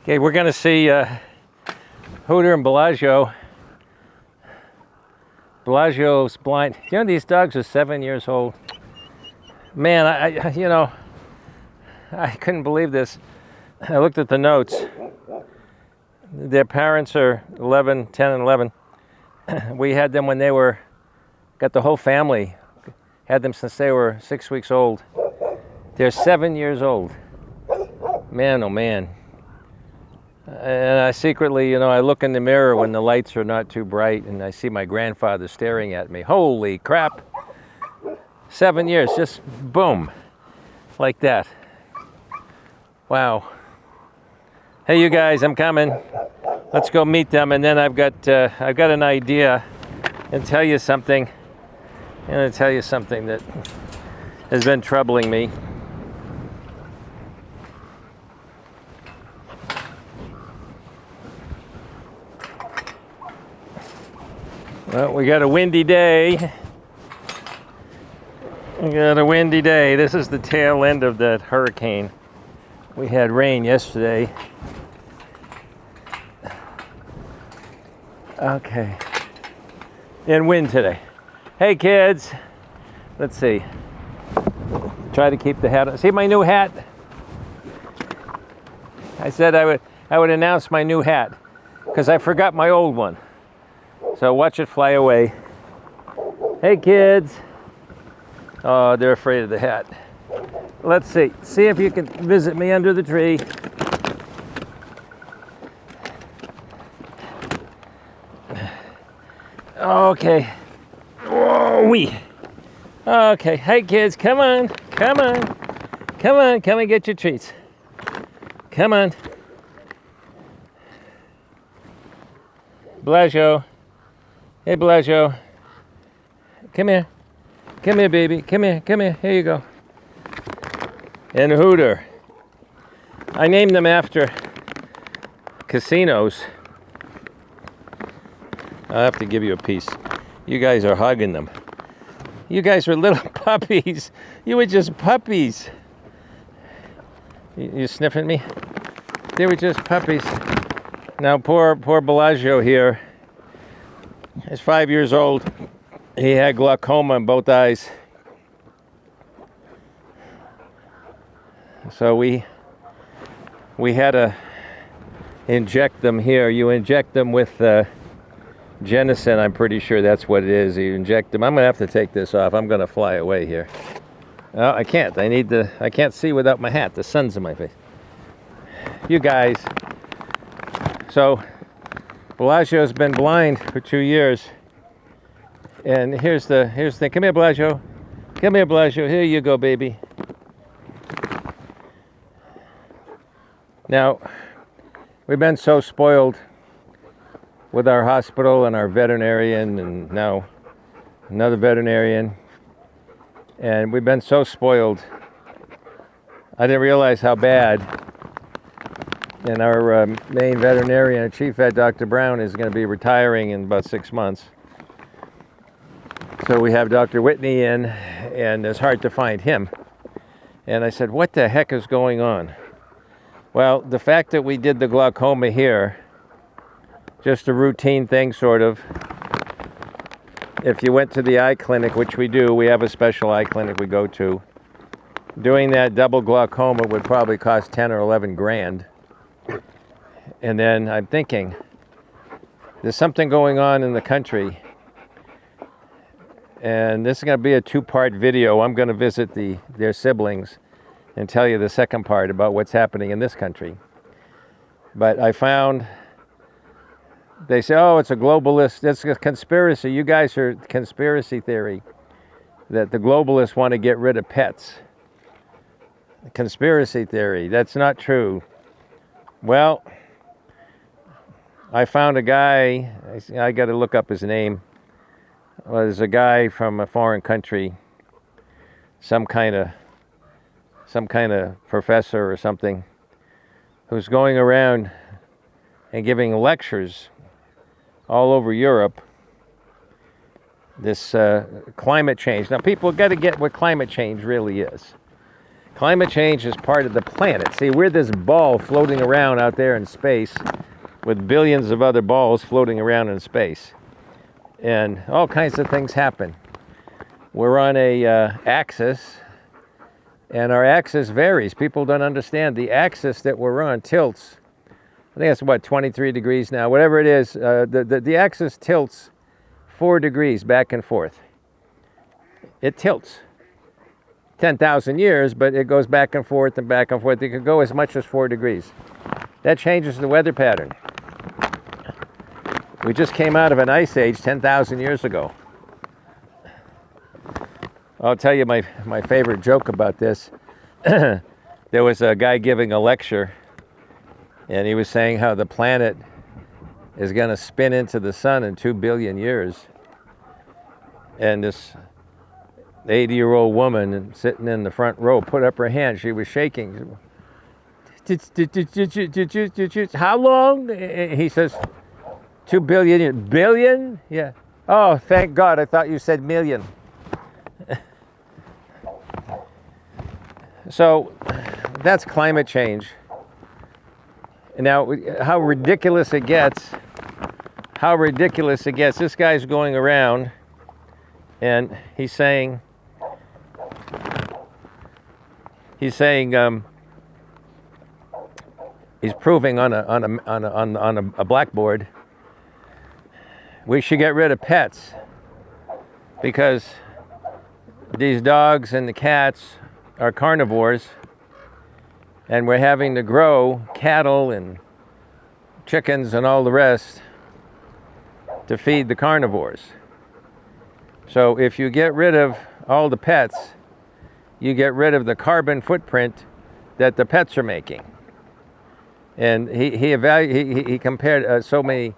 Okay, we're going to see Hooter and Bellagio. Bellagio's blind. You know, these dogs are 7 years old. Man, I couldn't believe this. I looked at the notes. Their parents are 10 and 11. We had them when they got the whole family. Had them since they were 6 weeks old. They're 7 years old. Man, oh man. And I secretly, I look in the mirror when the lights are not too bright and I see my grandfather staring at me. Holy crap. 7 years, just boom, like that. Wow. Hey, you guys, I'm coming. Let's go meet them, and then I've got an idea, and tell you something. I'm going to tell you something that has been troubling me. Well, we got a windy day. This is the tail end of that hurricane. We had rain yesterday. Okay. And wind today. Hey kids. Let's see. Try to keep the hat on. See my new hat? I said I would announce my new hat because I forgot my old one. So watch it fly away. Hey kids. Oh, they're afraid of the hat. Let's see. See if you can visit me under the tree. Okay. Whoa, wee. Okay. Hey kids, come on. Come and get your treats. Come on. Bellagio. Hey, Bellagio. Come here. Come here, baby. Come here. Here you go. And Hooter. I named them after casinos. I'll have to give you a piece. You guys are hugging them. You guys were little puppies. You were just puppies. You sniffing me? They were just puppies. Now poor Bellagio here is 5 years old. He had glaucoma in both eyes. So we had to inject them here. You inject them with Genocin, I'm pretty sure that's what it is. You inject them. I'm going to have to take this off. I'm going to fly away here. Oh, I can't. I can't see without my hat. The sun's in my face. You guys. So Bellagio's been blind for 2 years. And here's the thing. Come here, Bellagio. Come here, Bellagio. Here you go, baby. Now, we've been so spoiled with our hospital and our veterinarian, and now another veterinarian. And we've been so spoiled. I didn't realize how bad. And our main veterinarian, our chief vet, Dr. Brown, is going to be retiring in about 6 months. So we have Dr. Whitney in, and it's hard to find him. And I said, what the heck is going on? Well, the fact that we did the glaucoma here, just a routine thing, sort of. If you went to the eye clinic, which we do, we have a special eye clinic we go to. Doing that double glaucoma would probably cost 10 or 11 grand. And then I'm thinking, there's something going on in the country. And this is going to be a 2-part video. I'm going to visit their siblings and tell you the second part about what's happening in this country. But I found, they say, oh, it's a globalist, it's a conspiracy. You guys are conspiracy theory, that the globalists want to get rid of pets. Conspiracy theory, that's not true. Well, I found a guy, I got to look up his name. Well, there's a guy from a foreign country, some kind of professor or something, who's going around and giving lectures all over Europe. This climate change. Now, people got to get what climate change really is. Climate change is part of the planet. See, we're this ball floating around out there in space with billions of other balls floating around in space. And all kinds of things happen. We're on a axis, and our axis varies. People don't understand. The axis that we're on tilts. I think that's what, 23 degrees now. Whatever it is, the axis tilts 4 degrees back and forth. It tilts. 10,000 years, but it goes back and forth and back and forth. It could go as much as 4 degrees. That changes the weather pattern. We just came out of an ice age 10,000 years ago. I'll tell you my favorite joke about this. There was a guy giving a lecture, and he was saying how the planet is going to spin into the sun in 2 billion years. And this 80-year-old woman sitting in the front row put up her hand. She was shaking. How long? He says, 2 billion. Billion? Yeah. Oh, thank God. I thought you said million. So that's climate change. Now, how ridiculous it gets. How ridiculous it gets. This guy's going around and he's saying he's proving on a blackboard we should get rid of pets because these dogs and the cats are carnivores, and we're having to grow cattle and chickens and all the rest to feed the carnivores. So if you get rid of all the pets, you get rid of the carbon footprint that the pets are making. And he compared so many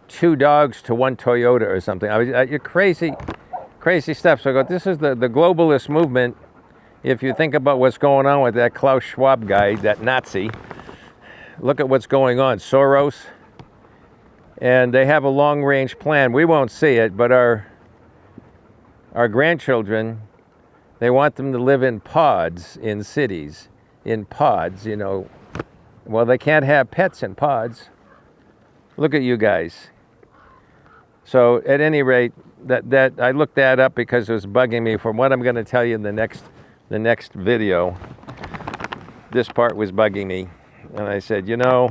2 dogs to 1 Toyota or something. You're crazy stuff. So I go, this is the globalist movement. If you think about what's going on with that Klaus Schwab guy, that Nazi, look at what's going on. Soros. And they have a long-range plan. We won't see it, but our grandchildren, they want them to live in pods in cities. In pods, you know. Well, they can't have pets in pods. Look at you guys. So at any rate, that I looked that up because it was bugging me. From what I'm going to tell you in the next video, this part was bugging me, and I said, you know,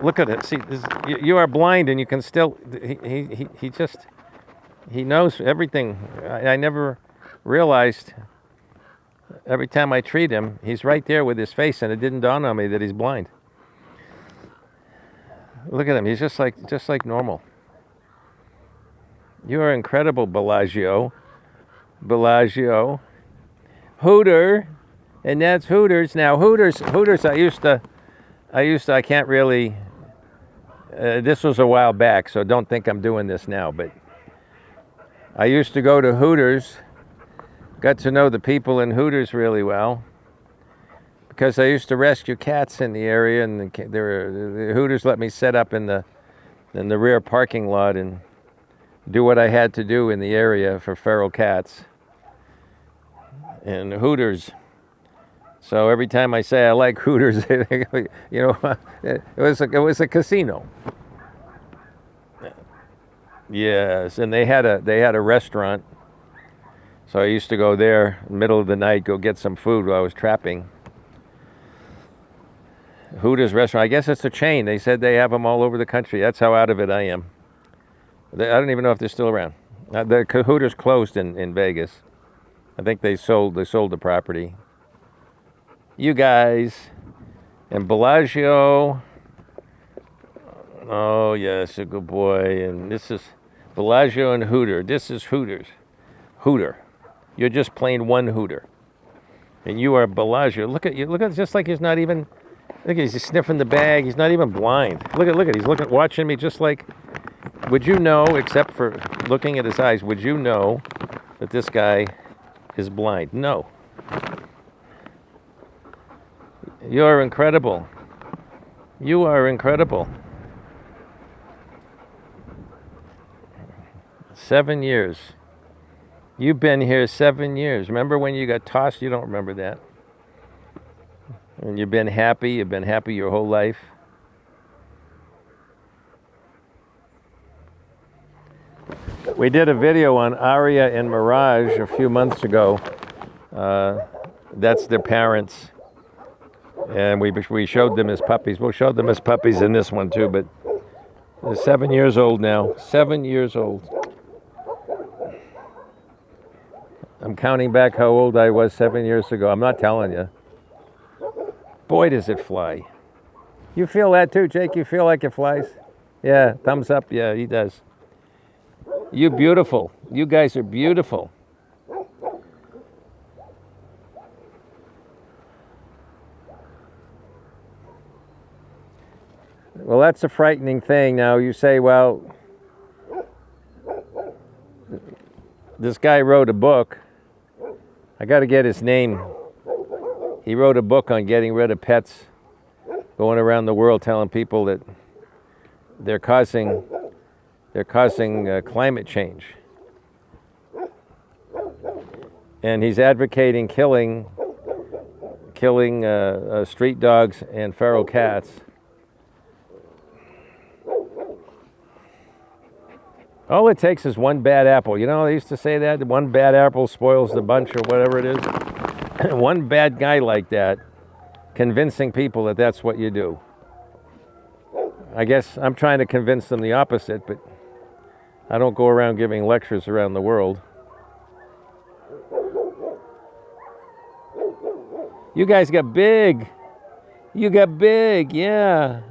look at it. See, you are blind, and you can still. He knows everything. I never realized. Every time I treat him, he's right there with his face, and it didn't dawn on me that he's blind. Look at him. He's just like normal. You are incredible, Bellagio. Hooter, and that's Hooters. Now Hooters. I can't really. This was a while back, so don't think I'm doing this now. But I used to go to Hooters. Got to know the people in Hooters really well because I used to rescue cats in the area, and the Hooters let me set up in the rear parking lot and do what I had to do in the area for feral cats. And Hooters. So every time I say I like Hooters, it was a casino. Yes, and they had a restaurant. So I used to go there in the middle of the night, go get some food while I was trapping. Hooters restaurant, I guess it's a chain. They said they have them all over the country. That's how out of it I am. I don't even know if they're still around. The Hooters closed in Vegas. I think they sold the property. You guys, and Bellagio. Oh yes, a good boy. And this is Bellagio and Hooter. This is Hooters. Hooter. You're just plain one Hooter. And you are Bellagio. Look at just like he's not even. Look at he's sniffing the bag. He's not even blind. Look at he's watching me just like. Would you know, except for looking at his eyes, would you know that this guy is blind? No. You're incredible. You are incredible. 7 years. You've been here 7 years. Remember when you got tossed? You don't remember that. And you've been happy. You've been happy your whole life. We did a video on Aria and Mirage a few months ago. That's their parents. And we showed them as puppies. We'll show them as puppies in this one too, but they're 7 years old now. 7 years old. I'm counting back how old I was 7 years ago. I'm not telling you. Boy, does it fly. You feel that too, Jake? You feel like it flies? Yeah, thumbs up. Yeah, he does. You beautiful. You guys are beautiful. Well, that's a frightening thing. Now you say, well, this guy wrote a book. I got to get his name. He wrote a book on getting rid of pets, going around the world telling people that they're causing climate change. And he's advocating killing street dogs and feral cats. All it takes is one bad apple. You know, they used to say that one bad apple spoils the bunch or whatever it is. One bad guy like that, convincing people that that's what you do. I guess I'm trying to convince them the opposite, but I don't go around giving lectures around the world. You guys got big. You got big, yeah.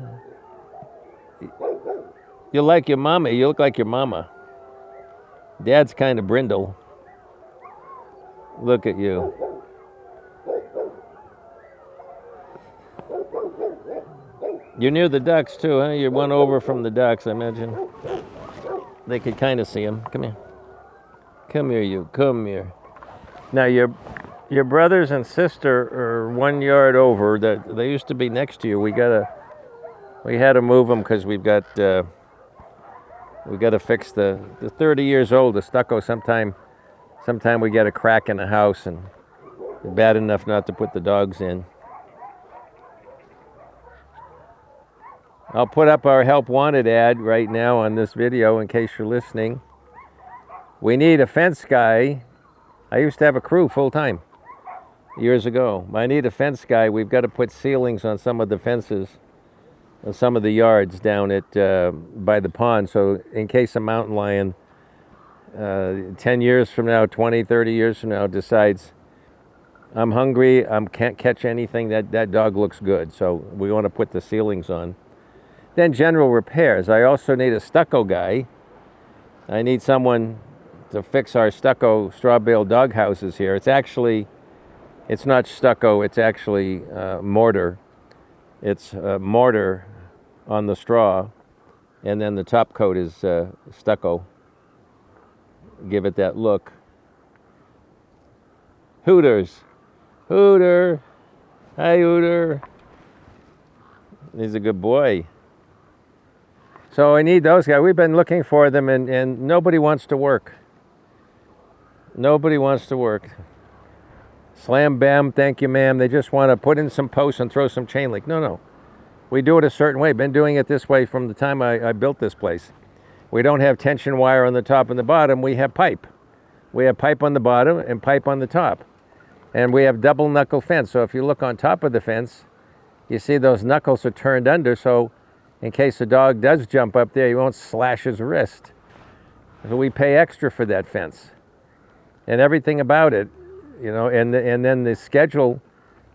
You like your mama. You look like your mama. Dad's kind of brindle. Look at you. You're near the ducks too, huh? You're one over from the ducks, I imagine. They could kind of see them. Come here. Come here, you. Come here. Now, your brothers and sister are 1 yard over. They used to be next to you. We had to move them because we've got to fix the 30 years old. The stucco. Sometime we get a crack in the house, and it's bad enough not to put the dogs in. I'll put up our help wanted ad right now on this video in case you're listening. We need a fence guy. I used to have a crew full time years ago. I need a fence guy. We've got to put ceilings on some of the fences, on some of the yards down at by the pond. So in case a mountain lion 10 years from now, 20, 30 years from now decides, I'm hungry, can't catch anything, that dog looks good. So we want to put the ceilings on. Then general repairs. I also need a stucco guy. I need someone to fix our stucco straw bale dog houses here. It's not stucco, it's actually mortar. It's mortar on the straw, and then the top coat is stucco. Give it that look. Hooters. Hooter. Hi, Hooter. He's a good boy. So I need those guys. We've been looking for them, and nobody wants to work. Nobody wants to work. Slam, bam, thank you, ma'am. They just want to put in some posts and throw some chain link. No. We do it a certain way. Been doing it this way from the time I built this place. We don't have tension wire on the top and the bottom. We have pipe. We have pipe on the bottom and pipe on the top. And we have double knuckle fence. So if you look on top of the fence, you see those knuckles are turned under. So in case the dog does jump up there, he won't slash his wrist. So we pay extra for that fence. And everything about it, you know, and then the Schedule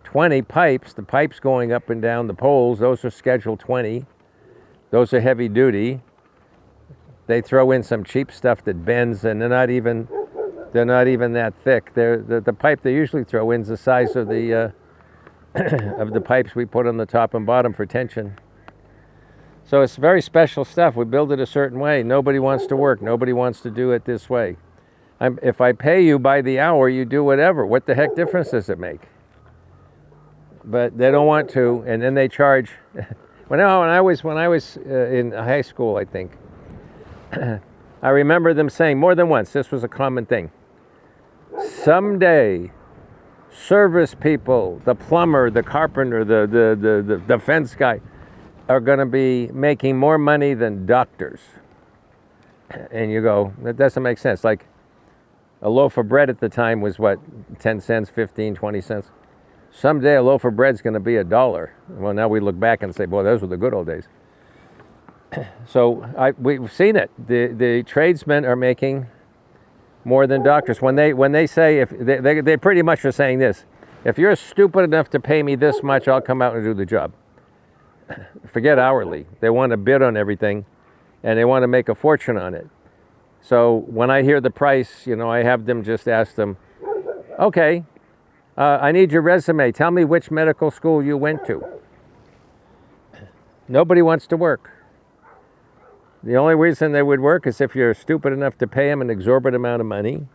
20 pipes, the pipes going up and down the poles, those are Schedule 20. Those are heavy duty. They throw in some cheap stuff that bends, and they're not even that thick. The pipe they usually throw in is the size of the of the pipes we put on the top and bottom for tension. So it's very special stuff. We build it a certain way. Nobody wants to work. Nobody wants to do it this way. If I pay you by the hour, you do whatever. What the heck difference does it make? But they don't want to, and then they charge. When I was in high school, I think, I remember them saying more than once, this was a common thing. someday service people, the plumber, the carpenter, the fence guy, are going to be making more money than doctors. And you go, that doesn't make sense. Like a loaf of bread at the time was what, 10 cents, 15, 20 cents? Someday a loaf of bread's going to be $1. Well, now we look back and say, boy, those were the good old days. So we've seen it. The tradesmen are making more than doctors. When they say, if they pretty much are saying this: if you're stupid enough to pay me this much, I'll come out and do the job. Forget hourly. They want to bid on everything, and they want to make a fortune on it. So when I hear the price, I have them just ask them, okay, I need your resume. Tell me which medical school you went to. Nobody wants to work. The only reason they would work is if you're stupid enough to pay them an exorbitant amount of money.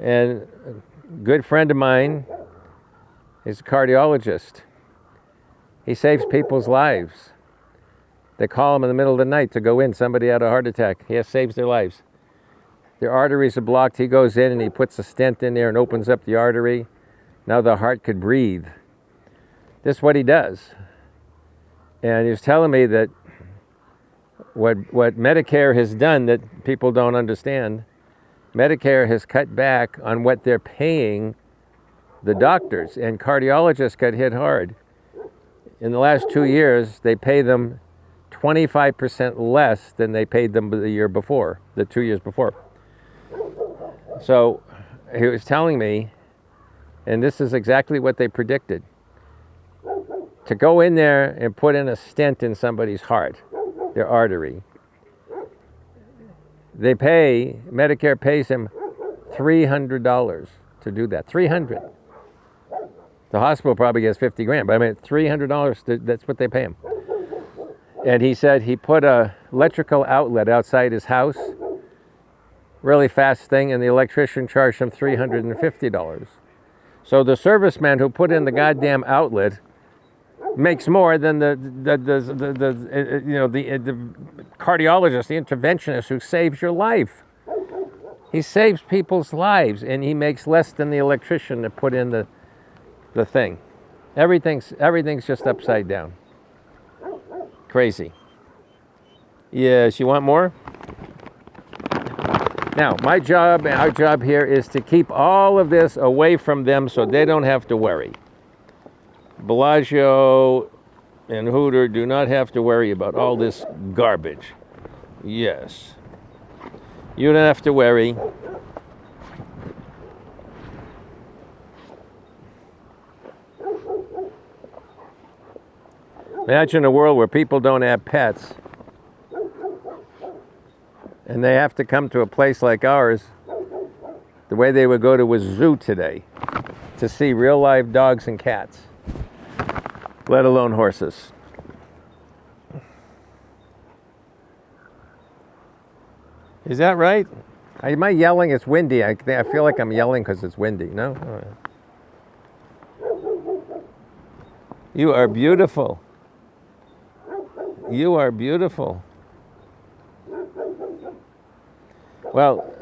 And a good friend of mine is a cardiologist. He saves people's lives. They call him in the middle of the night to go in. Somebody had a heart attack. He saves their lives. Their arteries are blocked. He goes in and he puts a stent in there and opens up the artery. Now the heart could breathe. This is what he does. And he was telling me that what Medicare has done that people don't understand, Medicare has cut back on what they're paying the doctors, and cardiologists got hit hard. In the last 2 years, they pay them 25% less than they paid them the 2 years before. So he was telling me, and this is exactly what they predicted, to go in there and put in a stent in somebody's heart, their artery. Medicare pays him $300 to do that. $300. The hospital probably gets $50,000, but I mean $300, that's what they pay him. And he said he put a electrical outlet outside his house, really fast thing, and the electrician charged him $350. So the serviceman who put in the goddamn outlet makes more than the cardiologist, the interventionist who saves your life. He saves people's lives, and he makes less than the electrician that put in the thing. Everything's just upside down. Crazy. Yes, you want more? Now, our job here is to keep all of this away from them so they don't have to worry. Bellagio and Hooter do not have to worry about all this garbage. Yes. You don't have to worry. Imagine a world where people don't have pets and they have to come to a place like ours the way they would go to a zoo today to see real live dogs and cats, let alone horses. Is that right? Am I yelling? It's windy. I feel like I'm yelling because it's windy. No? All right. You are beautiful. You are beautiful. Well,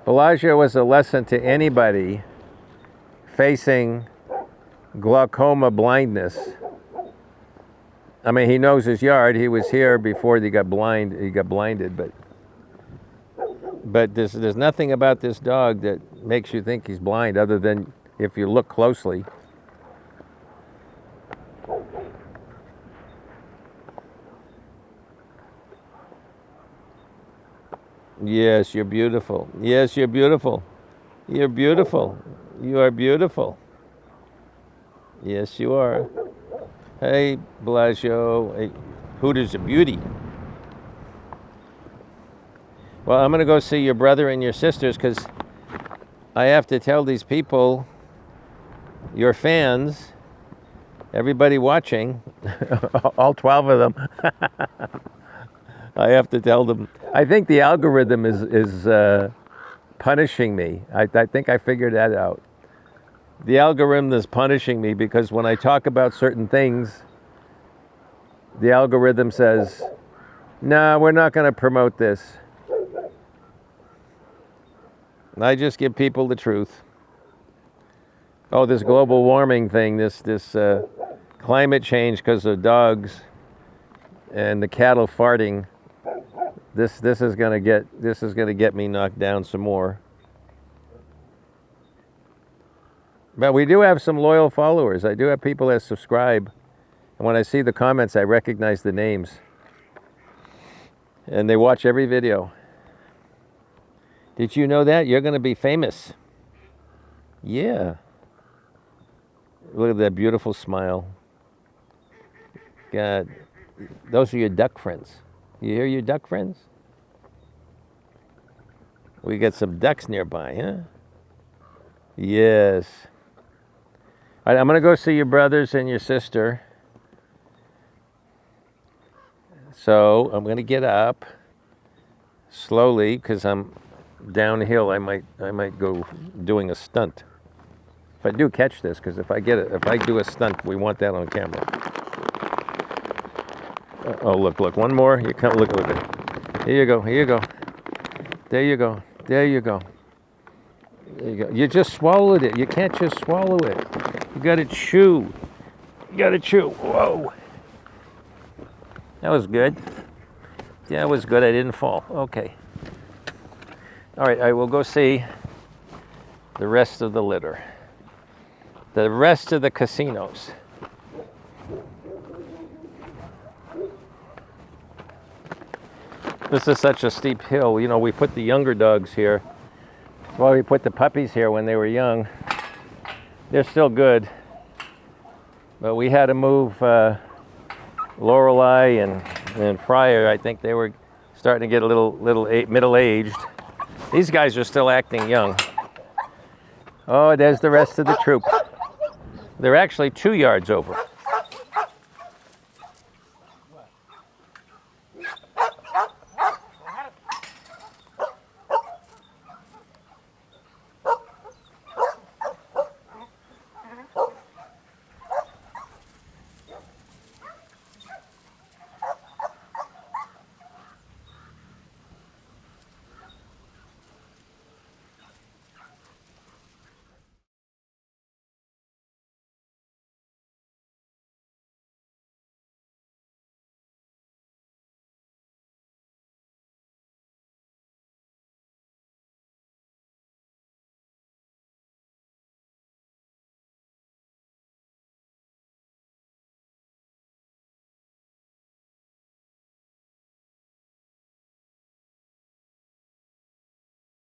Bellagio was a lesson to anybody facing glaucoma blindness. I mean, he knows his yard. He was here before he got blinded, but there's nothing about this dog that makes you think he's blind other than if you look closely. Yes, you're beautiful. Yes, you're beautiful. You're beautiful. You are beautiful. Yes, you are. Hey, Bellagio. Hey, Hooter's a beauty. Well, I'm going to go see your brother and your sisters because I have to tell these people, your fans, everybody watching, all 12 of them, I have to tell them. I think the algorithm is punishing me. I think I figured that out. The algorithm is punishing me because when I talk about certain things, the algorithm says, no, we're not going to promote this. I just give people the truth. Oh, this global warming thing, this climate change because of dogs and the cattle farting. This is gonna get me knocked down some more. But we do have some loyal followers. I do have people that subscribe. And when I see the comments, I recognize the names. And they watch every video. Did you know that? You're going to be famous. Yeah. Look at that beautiful smile. God. Those are your duck friends. You hear your duck friends? We got some ducks nearby, huh? Yes. All right, I'm going to go see your brothers and your sister. So I'm going to get up slowly because I'm downhill. I might go doing a stunt. If I do catch this, because if I do a stunt, we want that on camera. Oh, look, one more. You come, look. Here you go. There you go. There you go. You just swallowed it. You can't just swallow it. You got to chew. Whoa. That was good. Yeah, it was good. I didn't fall. Okay. All right, I will go see the rest of the litter. The rest of the casinos. This is such a steep hill. You know, we put the younger dogs here. Well, we put the puppies here when they were young. They're still good. But we had to move Lorelei and Fryer. I think they were starting to get a little middle-aged. These guys are still acting young. Oh, there's the rest of the troop. They're actually 2 yards over.